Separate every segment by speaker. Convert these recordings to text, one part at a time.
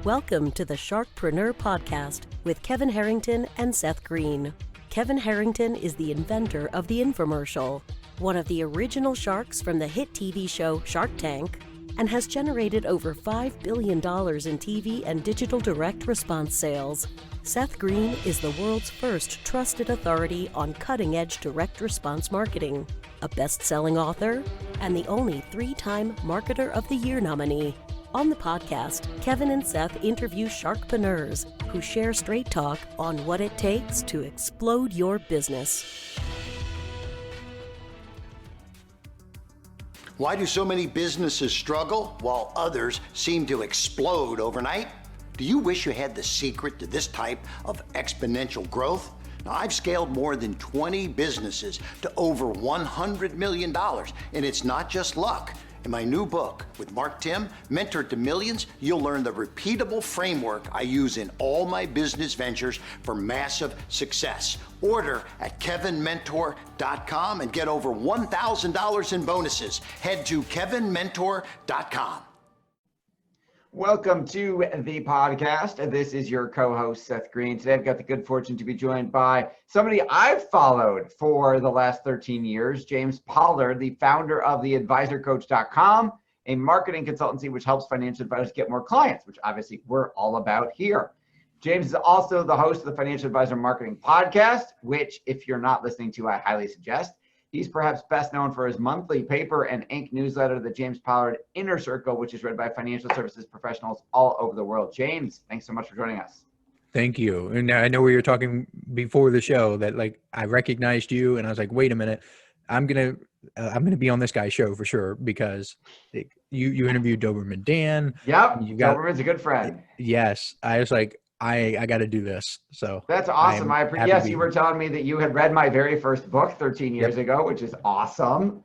Speaker 1: Welcome to the Sharkpreneur podcast with Kevin Harrington and Seth Greene. Kevin Harrington is the inventor of the infomercial, one of the original sharks from the hit TV show Shark Tank, and has generated over $5 billion in TV and digital direct response sales. Seth Greene is the world's first trusted authority on cutting-edge direct response marketing, a best-selling author, and the only 3-time Marketer of the Year nominee. On the podcast, Kevin and Seth interview sharkpreneurs who share straight talk on what it takes to explode your business.
Speaker 2: Why do so many businesses struggle while others seem to explode overnight? Do you wish you had the secret to this type of exponential growth? Now, I've scaled more than 20 businesses to over $100 million, and it's not just luck. In my new book with Mark Tim, Mentor to Millions, you'll learn the repeatable framework I use in all my business ventures for massive success. Order at kevinmentor.com and get over $1,000 in bonuses. Head to kevinmentor.com.
Speaker 3: Welcome to the podcast. This is your co-host, Seth Greene. Today, I've got the good fortune to be joined by somebody I've followed for the last 13 years, James Pollard, the founder of the advisorcoach.com, a marketing consultancy which helps financial advisors get more clients, which obviously we're all about here. James is also the host of the Financial Advisor Marketing Podcast, which if you're not listening to, I highly suggest. He's perhaps best known for his monthly paper and ink newsletter, the James Pollard Inner Circle, which is read by financial services professionals all over the world. James, thanks so much for joining us.
Speaker 4: Thank you. And I know we were talking before the show that I recognized you and I was like, wait a minute, I'm going to be on this guy's show for sure because you interviewed Doberman Dan.
Speaker 3: Yep. Doberman's a good friend.
Speaker 4: Yes. I was like, I got to do this. So
Speaker 3: that's awesome. Yes, you were telling me that you had read my very first book 13 years ago, which is awesome.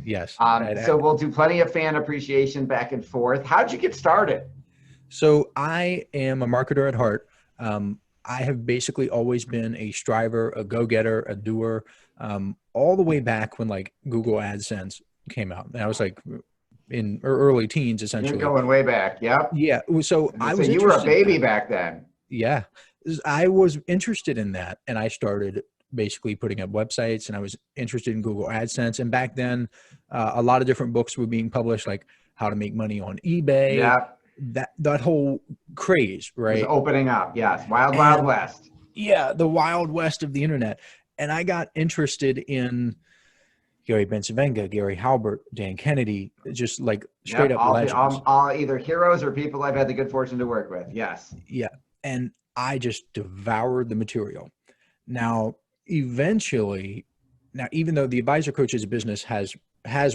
Speaker 4: Yes.
Speaker 3: So we'll do plenty of fan appreciation back and forth. How'd you get started?
Speaker 4: So I am a marketer at heart. I have basically always been a striver, a go-getter, a doer, all the way back when Google AdSense came out. And I was in early teens, essentially.
Speaker 3: You're going way back. Yep.
Speaker 4: Yeah. So
Speaker 3: you were a baby back then.
Speaker 4: Yeah. I was interested in that. And I started basically putting up websites and I was interested in Google AdSense. And back then, a lot of different books were being published, like how to make money on eBay.
Speaker 3: Yeah.
Speaker 4: That whole craze, right?
Speaker 3: It was opening up. Yes. Wild West.
Speaker 4: Yeah. The Wild West of the internet. And I got interested in Gary Bencivenga, Gary Halbert, Dan Kennedy, just straight up legends.
Speaker 3: All either heroes or people I've had the good fortune to work with. Yes.
Speaker 4: Yeah. And I just devoured the material. Now, eventually, even though the advisor coaches business has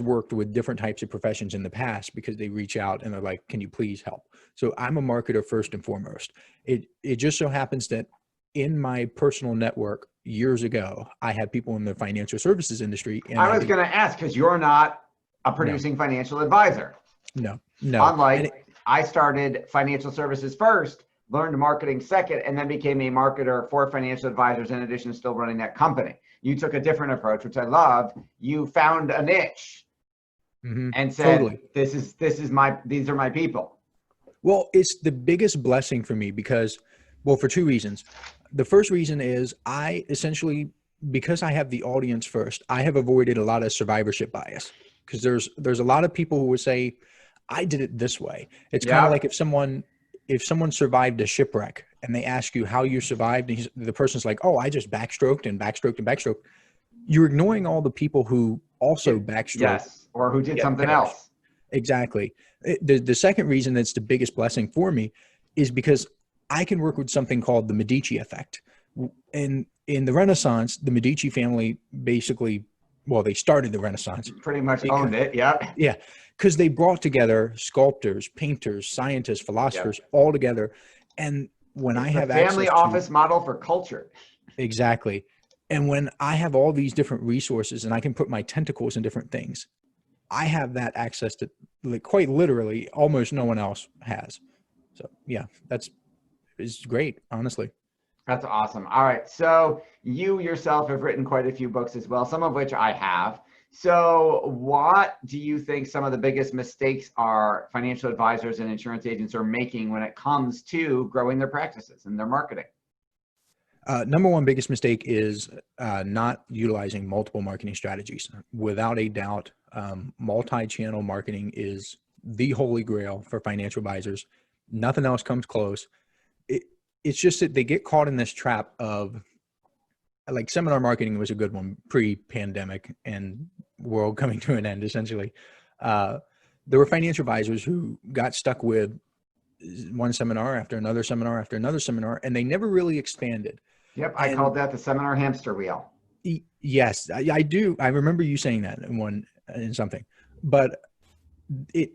Speaker 4: worked with different types of professions in the past because they reach out and they're like, can you please help? So I'm a marketer first and foremost. It just so happens that in my personal network years ago, I had people in the financial services industry. And
Speaker 3: I was going to ask, because you're not a producing financial advisor.
Speaker 4: No.
Speaker 3: Unlike I started financial services first, learned marketing second, and then became a marketer for financial advisors in addition to still running that company. You took a different approach, which I loved. You found a niche and said, totally. These are my people.
Speaker 4: Well, it's the biggest blessing for me because, for 2 reasons. The first reason is I essentially, because I have the audience first, I have avoided a lot of survivorship bias because there's a lot of people who would say, I did it this way. It's kind of like if someone survived a shipwreck and they ask you how you survived, and the person's like, oh, I just backstroked and backstroked and backstroked. You're ignoring all the people who also backstroked.
Speaker 3: Yes, or who did something else.
Speaker 4: Exactly. The second reason that's the biggest blessing for me is because I can work with something called the Medici effect. And in the Renaissance, the Medici family basically, they started the Renaissance.
Speaker 3: Pretty much owned it, yeah.
Speaker 4: Yeah, because they brought together sculptors, painters, scientists, philosophers all together. And when I have access to
Speaker 3: family office model for culture.
Speaker 4: Exactly. And when I have all these different resources and I can put my tentacles in different things, I have that access to quite literally almost no one else has. So yeah, it's great, honestly.
Speaker 3: That's awesome. All right. So you yourself have written quite a few books as well, some of which I have. So what do you think some of the biggest mistakes are financial advisors and insurance agents are making when it comes to growing their practices and their marketing?
Speaker 4: Number one biggest mistake is not utilizing multiple marketing strategies. Without a doubt, multi-channel marketing is the holy grail for financial advisors. Nothing else comes close. It's just that they get caught in this trap of, like, seminar marketing was a good one pre-pandemic and world coming to an end, essentially. There were financial advisors who got stuck with one seminar after another seminar after another seminar, and they never really expanded.
Speaker 3: Yep, I called that the seminar hamster wheel.
Speaker 4: Yes, I do. I remember you saying that in something, but it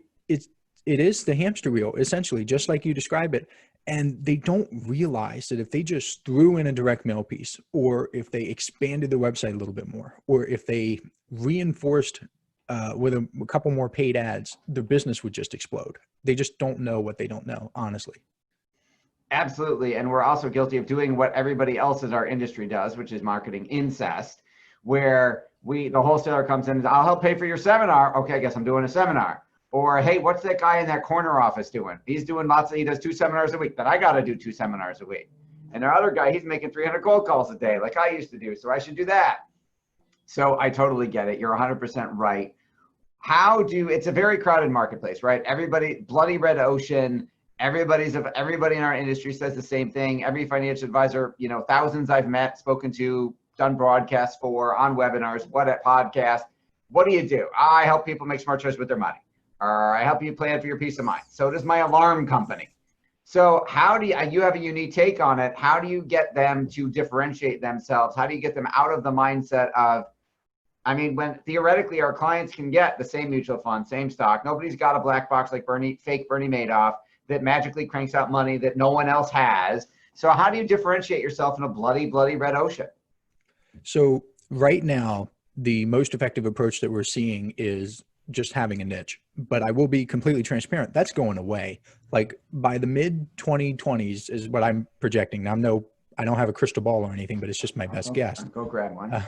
Speaker 4: is the hamster wheel, essentially, just like you describe it. And they don't realize that if they just threw in a direct mail piece, or if they expanded their website a little bit more, or if they reinforced with a couple more paid ads, their business would just explode. They just don't know what they don't know, honestly.
Speaker 3: Absolutely. And we're also guilty of doing what everybody else in our industry does, which is marketing incest, where the wholesaler comes in and I'll help pay for your seminar. Okay, I guess I'm doing a seminar. Or, hey, what's that guy in that corner office doing? He does 2 seminars a week. Then I got to do 2 seminars a week. And our other guy, he's making 300 cold calls a day like I used to do. So I should do that. So I totally get it. You're 100% right. It's a very crowded marketplace, right? Everybody, bloody red ocean. Everybody in our industry says the same thing. Every financial advisor, thousands I've met, spoken to, done broadcasts for, on webinars, podcasts. What do? I help people make smart choices with their money. Or I help you plan for your peace of mind. So does my alarm company. So how do you have a unique take on it? How do you get them to differentiate themselves? How do you get them out of the mindset of, when theoretically our clients can get the same mutual fund, same stock. Nobody's got a black box like fake Bernie Madoff that magically cranks out money that no one else has. So how do you differentiate yourself in a bloody, bloody red ocean?
Speaker 4: So right now, the most effective approach that we're seeing is just having a niche. But I will be completely transparent. That's going away. Like by the mid 2020s is what I'm projecting. Now, I don't have a crystal ball or anything, but it's just my best guess.
Speaker 3: Go grab one.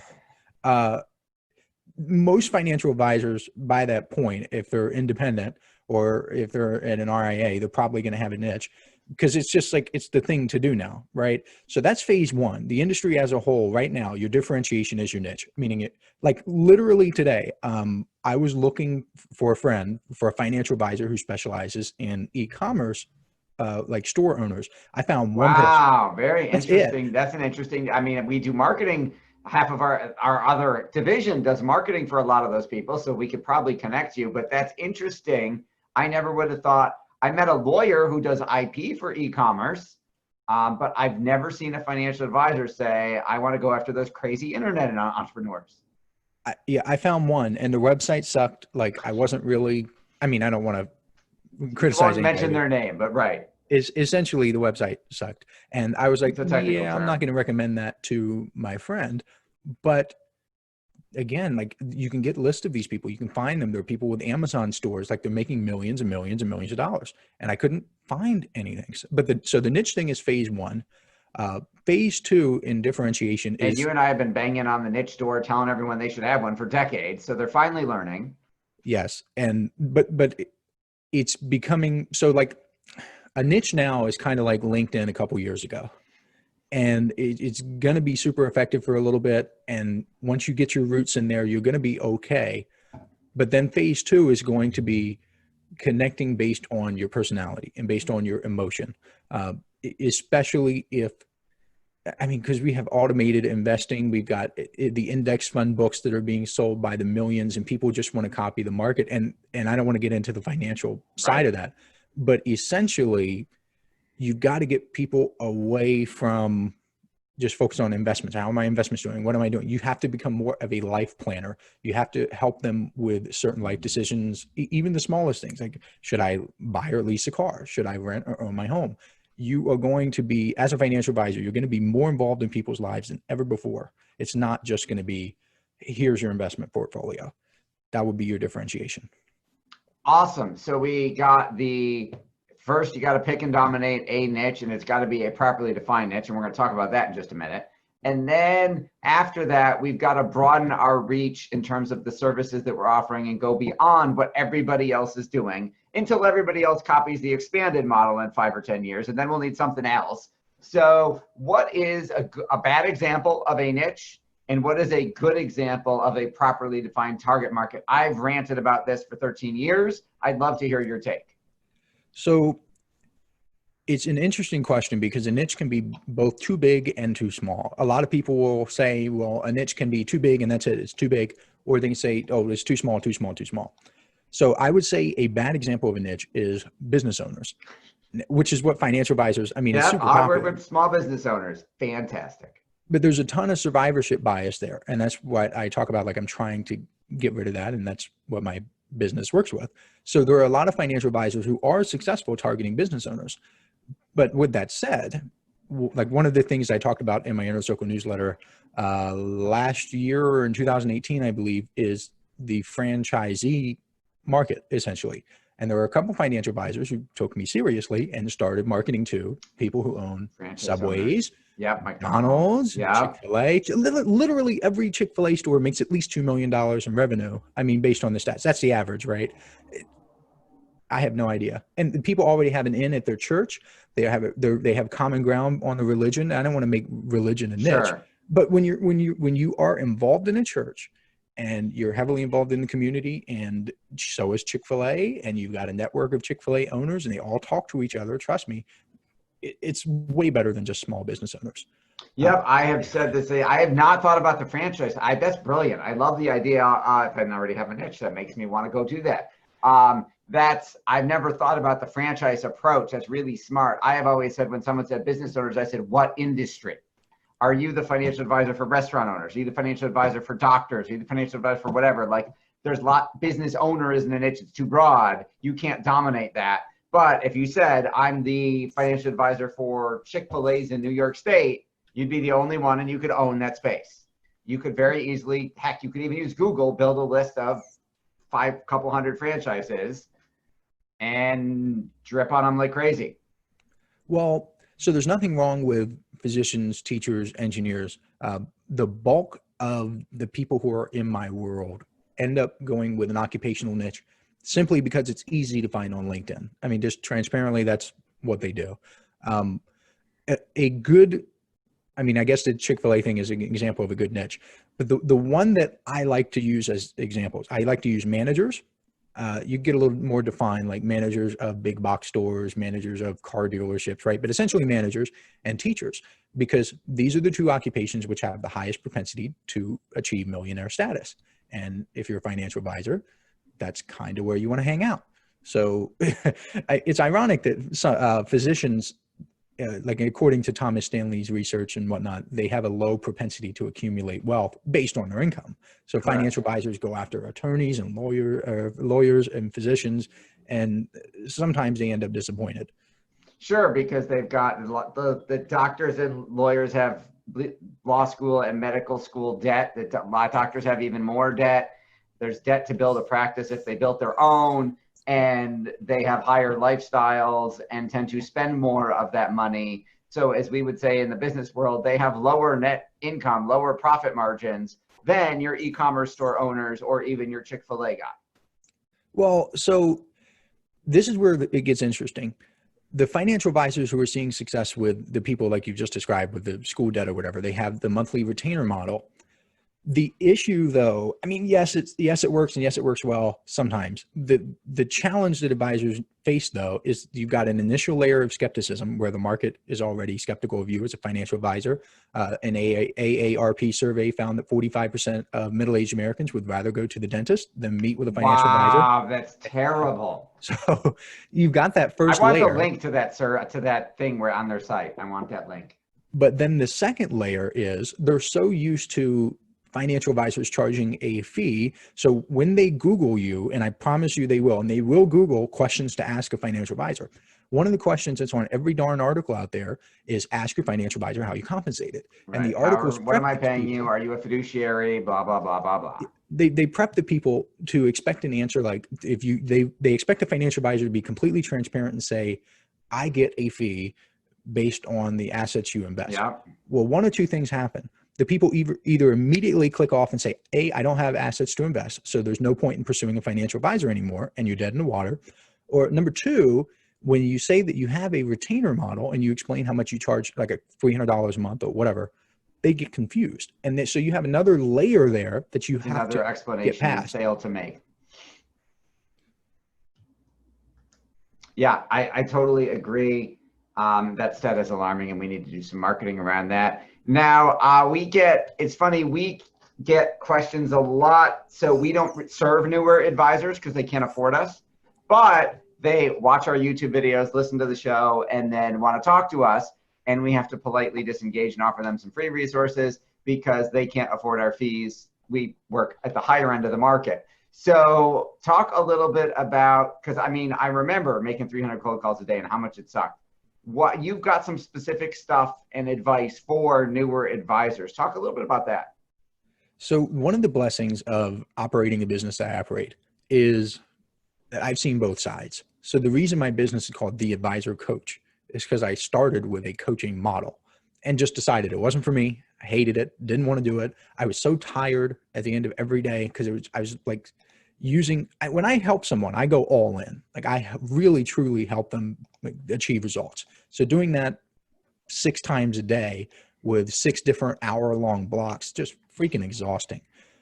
Speaker 4: Most financial advisors by that point, if they're independent or if they're at an RIA, they're probably going to have a niche because it's just like, it's the thing to do now, right? So that's phase one. The industry as a whole right now, your differentiation is your niche, meaning it like literally today, I was looking for a financial advisor who specializes in e-commerce, like store owners. I found one person.
Speaker 3: Wow, very interesting. That's an interesting, we do marketing. Half of our other division does marketing for a lot of those people. So we could probably connect you, but that's interesting. I never would have thought. I met a lawyer who does IP for e-commerce, but I've never seen a financial advisor say, I want to go after those crazy internet entrepreneurs.
Speaker 4: I found one and the website sucked. Like I wasn't really, I don't want to criticize
Speaker 3: anybody. Mention their name, but right.
Speaker 4: Is essentially the website sucked. And I was like, yeah, I'm not going to recommend that to my friend. But again, like you can get a list of these people, you can find them. There are people with Amazon stores, like they're making millions and millions and millions of dollars. And I couldn't find anything. But so the niche thing is phase one. Phase two in differentiation is.
Speaker 3: And you and I have been banging on the niche door, telling everyone they should have one for decades. So they're finally learning.
Speaker 4: Yes. But it's becoming, so like a niche now is kind of like LinkedIn a couple years ago. And it's going to be super effective for a little bit. And once you get your roots in there, you're going to be okay. But then phase two is going to be connecting based on your personality and based on your emotion, especially if, because we have automated investing, we've got the index fund books that are being sold by the millions and people just want to copy the market. And I don't want to get into the financial side of that, but essentially, you've got to get people away from just focus on investments. How are my investments doing? What am I doing? You have to become more of a life planner. You have to help them with certain life decisions, even the smallest things, like should I buy or lease a car? Should I rent or own my home? You are going to be, as a financial advisor, you're going to be more involved in people's lives than ever before. It's not just going to be, here's your investment portfolio. That would be your differentiation.
Speaker 3: Awesome. So we got first, you got to pick and dominate a niche, and it's got to be a properly defined niche. And we're going to talk about that in just a minute. And then after that, we've got to broaden our reach in terms of the services that we're offering and go beyond what everybody else is doing until everybody else copies the expanded model in 5 or 10 years. And then we'll need something else. So what is a bad example of a niche? And what is a good example of a properly defined target market? I've ranted about this for 13 years. I'd love to hear your take.
Speaker 4: So it's an interesting question because a niche can be both too big and too small. A lot of people will say, well, a niche can be too big and that's it, it's too big. Or they can say, oh, it's too small, too small, too small. So I would say a bad example of a niche is business owners, which is what financial advisors, I mean, it's super popular.
Speaker 3: I work with small business owners. Fantastic.
Speaker 4: But there's a ton of survivorship bias there. And that's what I talk about. Like I'm trying to get rid of that. And that's what my business works with. So there are a lot of financial advisors who are successful targeting business owners. But with that said, like one of the things I talked about in my Inner Circle newsletter last year or in 2018, I believe, is the franchisee market, essentially. And there were a couple of financial advisors who took me seriously and started marketing to people who own Subways, McDonald's, Chick-fil-A. Literally every Chick-fil-A store makes at least $2 million in revenue. I mean, based on the stats, that's the average, right? I have no idea. And people already have an in at their church. They have common ground on the religion. I don't want to make religion a niche, sure. But when you are involved in a church and you're heavily involved in the community, and so is Chick-fil-A, and you've got a network of Chick-fil-A owners and they all talk to each other, trust me, it's way better than just small business owners.
Speaker 3: Yep, I have said this. I have not thought about the franchise. That's brilliant. I love the idea. If I didn't already have a niche, that makes me want to go do that. I've never thought about the franchise approach. That's really smart. I have always said, when someone said business owners, I said, what industry? Are you the financial advisor for restaurant owners? Are you the financial advisor for doctors? Are you the financial advisor for whatever? Like there's business owner isn't a niche. It's too broad. You can't dominate that. But if you said, I'm the financial advisor for Chick-fil-A's in New York State, you'd be the only one and you could own that space. You could very easily, heck, you could even use Google, build a list of couple hundred franchises and drip on them like crazy.
Speaker 4: Well, so there's nothing wrong with physicians, teachers, engineers. The bulk of the people who are in my world end up going with an occupational niche simply because it's easy to find on LinkedIn. I mean, just transparently, that's what they do. I guess the Chick-fil-A thing is an example of a good niche, but the one that I like to use as examples, I like to use managers. You get a little more defined, like managers of big box stores, managers of car dealerships, right? But essentially managers and teachers, because these are the two occupations which have the highest propensity to achieve millionaire status. And if you're a financial advisor, that's kind of where you want to hang out. So it's ironic that physicians, like according to Thomas Stanley's research and whatnot, they have a low propensity to accumulate wealth based on their income. So correct. Financial advisors go after attorneys and lawyers and physicians, and sometimes they end up disappointed.
Speaker 3: Sure, because they've got the doctors and lawyers have law school and medical school debt. A lot of doctors have even more debt. There's debt to build a practice if they built their own. And they have higher lifestyles and tend to spend more of that money. So as we would say in the business world, they have lower net income, lower profit margins than your e-commerce store owners or even your Chick-fil-A guy.
Speaker 4: Well, so this is where it gets interesting. The financial advisors who are seeing success with the people like you just described with the school debt or whatever, they have the monthly retainer model. The issue though, I mean, yes, it works and yes, it works well sometimes. The challenge that advisors face though, is you've got an initial layer of skepticism where the market is already skeptical of you as a financial advisor. An AARP survey found that 45% of middle-aged Americans would rather go to the dentist than meet with a financial advisor.
Speaker 3: Wow, that's terrible.
Speaker 4: So you've got that first
Speaker 3: layer. I want
Speaker 4: layer.
Speaker 3: the link to that, sir, to that thing where on their site. I want that link.
Speaker 4: But then the second layer is they're so used to financial advisors charging a fee. So when they Google you, and I promise you they will, and they will Google questions to ask a financial advisor. One of the questions that's on every darn article out there is ask your financial advisor how you compensated. Right. And the articles,
Speaker 3: what am I paying you? Are you a fiduciary? Blah, blah, blah, blah, blah.
Speaker 4: They prep the people to expect an answer. Like they expect a financial advisor to be completely transparent and say, I get a fee based on the assets you invest.
Speaker 3: Yeah.
Speaker 4: Well, one or two things happen. The people either immediately click off and say, A, I don't have assets to invest, so there's no point in pursuing a financial advisor anymore, and you're dead in the water. Or number two, when you say that you have a retainer model and you explain how much you charge, like a $300 a month or whatever, they get confused. And so you have another layer there that you have
Speaker 3: another
Speaker 4: to
Speaker 3: explanation
Speaker 4: get past.
Speaker 3: and sale to make. Yeah, I totally agree. That stat is alarming, and we need to do some marketing around that. Now, it's funny, we get questions a lot. So we don't serve newer advisors because they can't afford us, but they watch our YouTube videos, listen to the show, and then want to talk to us. And we have to politely disengage and offer them some free resources because they can't afford our fees. We work at the higher end of the market. So talk a little bit about, because I mean, I remember making 300 cold calls a day and how much it sucked. What you've got some specific stuff and advice for newer advisors. Talk a little bit about that.
Speaker 4: So one of the blessings of operating the business that I operate is that I've seen both sides. So the reason my business is called The Advisor Coach is because I started with a coaching model and just decided it wasn't for me. I hated it, didn't want to do it. I was so tired at the end of every day because I was like when I help someone, I go all in. Like I really, truly help them achieve results. So doing that 6 times a day with 6 different hour-long blocks, just freaking exhausting.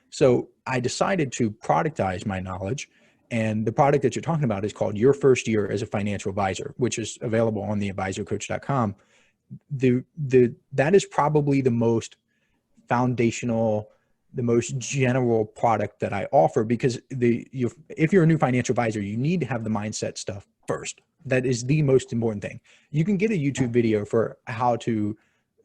Speaker 4: So I decided to productize my knowledge. And the product that you're talking about is called Your First Year as a Financial Advisor, which is available on theadvisorcoach.com. That is probably the most foundational, the most general product that I offer, because if you're a new financial advisor, you need to have the mindset stuff first. That is the most important thing. You can get a YouTube video for how to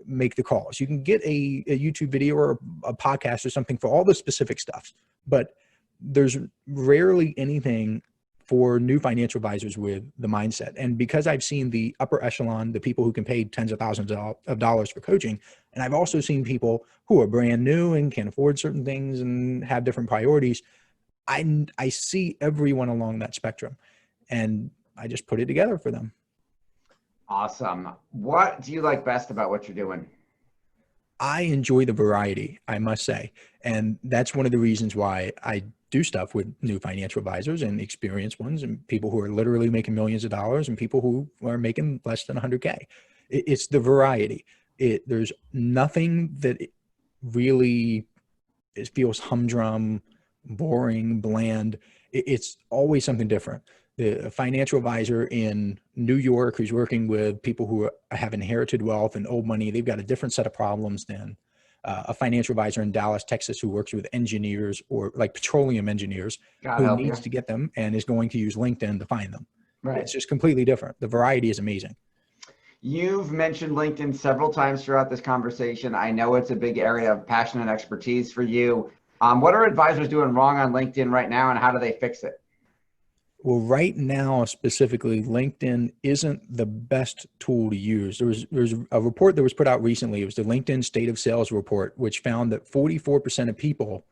Speaker 4: make the calls. You can get a YouTube video or a podcast or something for all the specific stuff, but there's rarely anything for new financial advisors with the mindset. And because I've seen the upper echelon, the people who can pay tens of thousands of dollars for coaching, and I've also seen people who are brand new and can't afford certain things and have different priorities, I see everyone along that spectrum, and I just put it together for them.
Speaker 3: Awesome. What do you like best about what you're doing?
Speaker 4: I enjoy the variety, I must say. And that's one of the reasons why I do stuff with new financial advisors and experienced ones and people who are literally making millions of dollars and people who are making less than 100K. It's the variety. There's nothing that really feels humdrum, boring, bland. It's always something different. The financial advisor in New York who's working with people who have inherited wealth and old money, they've got a different set of problems than a financial advisor in Dallas, Texas, who works with engineers or like petroleum engineers who needs to get them and is going to use LinkedIn to find them. Right. It's just completely different. The variety is amazing.
Speaker 3: You've mentioned LinkedIn several times throughout this conversation. I know it's a big area of passion and expertise for you. What are advisors doing wrong on LinkedIn right now, and how do they fix it?
Speaker 4: Well, right now, specifically, LinkedIn isn't the best tool to use. There's a report that was put out recently. It was the LinkedIn State of Sales report, which found that 44% of people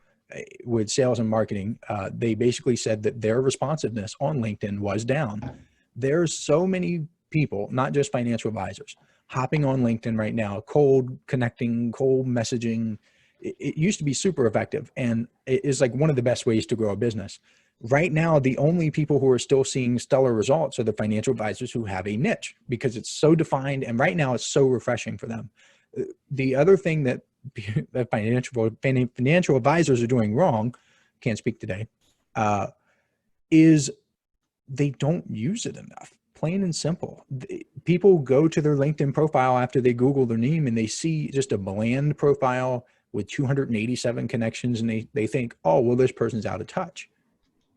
Speaker 4: with sales and marketing, they basically said that their responsiveness on LinkedIn was down. There's so many people, not just financial advisors, hopping on LinkedIn right now, cold connecting, cold messaging. It used to be super effective, and it is like one of the best ways to grow a business. Right now, the only people who are still seeing stellar results are the financial advisors who have a niche, because it's so defined, and right now it's so refreshing for them. The other thing that financial advisors are doing wrong, can't speak today, is they don't use it enough. Plain and simple. People go to their LinkedIn profile after they Google their name and they see just a bland profile with 287 connections, and they think, oh, well, this person's out of touch.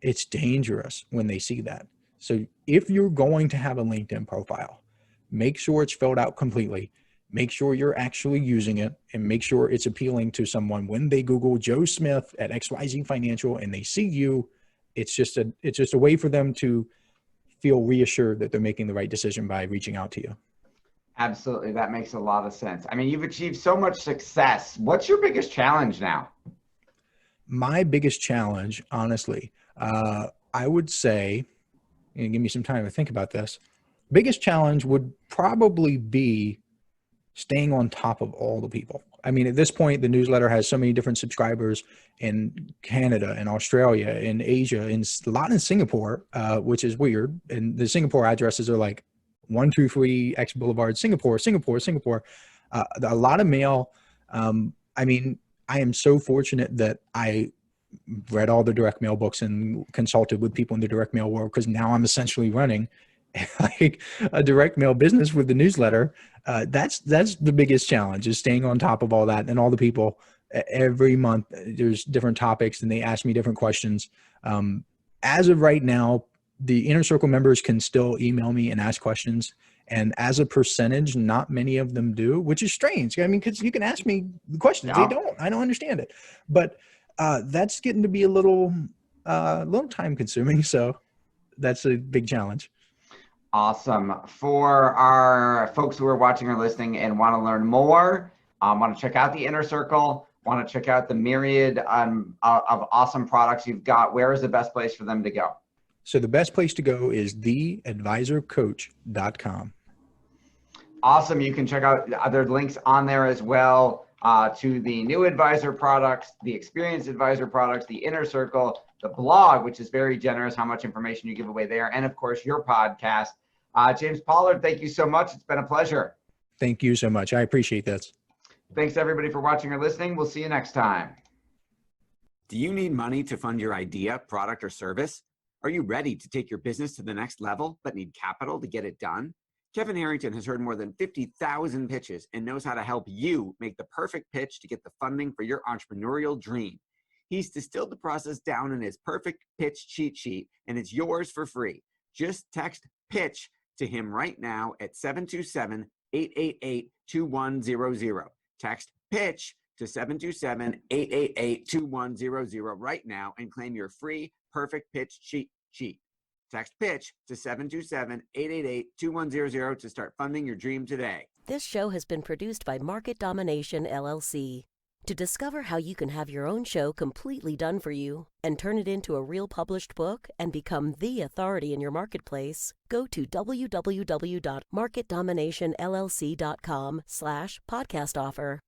Speaker 4: It's dangerous when they see that. So if you're going to have a LinkedIn profile, make sure it's filled out completely. Make sure you're actually using it, and make sure it's appealing to someone. When they Google Joe Smith at XYZ Financial and they see you, it's just a way for them to feel reassured that they're making the right decision by reaching out to you.
Speaker 3: Absolutely. That makes a lot of sense. I mean, you've achieved so much success. What's your biggest challenge now?
Speaker 4: My biggest challenge, honestly, I would say, and give me some time to think about this. Biggest challenge would probably be staying on top of all the people. I mean, at this point, the newsletter has so many different subscribers in Canada and Australia and Asia and a lot in Singapore, which is weird. And the Singapore addresses are like 123 X Boulevard, Singapore, Singapore, Singapore. A lot of mail. I mean, I am so fortunate that I read all the direct mail books and consulted with people in the direct mail world, because now I'm essentially running like a direct mail business with the newsletter. That's the biggest challenge, is staying on top of all that and all the people. Every month there's different topics and they ask me different questions. As of right now, the Inner Circle members can still email me and ask questions. And as a percentage, not many of them do, which is strange. I mean, because you can ask me questions.
Speaker 3: Yeah.
Speaker 4: I don't understand it. But that's getting to be a little time consuming. So that's a big challenge.
Speaker 3: Awesome. For our folks who are watching or listening and want to learn more, want to check out the Inner Circle, want to check out the myriad of awesome products you've got, where is the best place for them to go?
Speaker 4: So the best place to go is theadvisorcoach.com.
Speaker 3: Awesome. You can check out other links on there as well, to the new advisor products, the experienced advisor products, the Inner Circle, the blog, which is very generous how much information you give away there, and of course your podcast. James Pollard, thank you so much. It's been a pleasure.
Speaker 4: Thank you so much. I appreciate this.
Speaker 3: Thanks everybody for watching or listening. We'll see you next time.
Speaker 5: Do you need money to fund your idea, product, or service? Are you ready to take your business to the next level, but need capital to get it done? Kevin Harrington has heard more than 50,000 pitches and knows how to help you make the perfect pitch to get the funding for your entrepreneurial dream. He's distilled the process down in his perfect pitch cheat sheet, and it's yours for free. Just text PITCH to him right now at 727-888-2100. Text PITCH to 727-888-2100 right now and claim your free perfect pitch cheat sheet. Text PITCH to 727-888-2100 to start funding your dream today.
Speaker 1: This show has been produced by Market Domination, LLC. To discover how you can have your own show completely done for you and turn it into a real published book and become the authority in your marketplace, go to www.marketdominationllc.com/podcast offer.